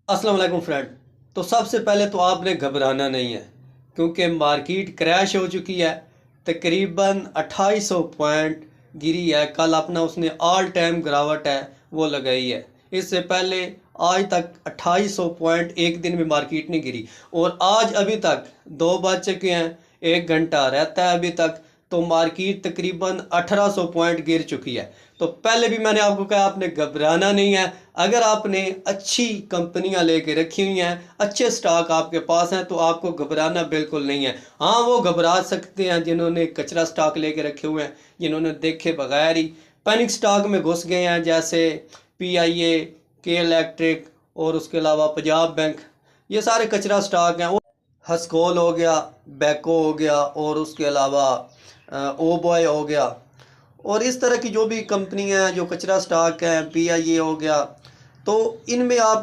अस्सलाम वालेकुम फ्रेंड। तो सबसे पहले तो आपने घबराना नहीं है, क्योंकि मार्केट क्रैश हो चुकी है। तकरीबन 2800 पॉइंट गिरी है। कल अपना उसने ऑल टाइम गिरावट है वो लगाई है। इससे पहले आज तक 2800 पॉइंट एक दिन में मार्केट नहीं गिरी। और आज अभी तक 2 बज चुके हैं, 1 घंटा रहता है अभी तक, तो मार्केट तकरीबन 1800 पॉइंट गिर चुकी है। तो पहले भी मैंने आपको कहा आपने घबराना नहीं है। अगर आपने अच्छी कंपनियां लेके रखी हुई हैं, अच्छे स्टॉक आपके पास हैं, तो आपको घबराना बिल्कुल नहीं है। हाँ, वो घबरा सकते हैं जिन्होंने कचरा स्टॉक लेके रखे हुए हैं, जिन्होंने देखे बगैर ही पैनिक स्टॉक में घुस गए हैं, जैसे PIA, के इलेक्ट्रिक और उसके अलावा पंजाब बैंक। ये सारे कचरा स्टॉक हैं। हस्कोल हो गया, बैको हो गया और उसके अलावा ओबॉय हो गया। और इस तरह की जो भी कंपनियां हैं जो कचरा स्टॉक हैं, PIA हो गया, तो इनमें आप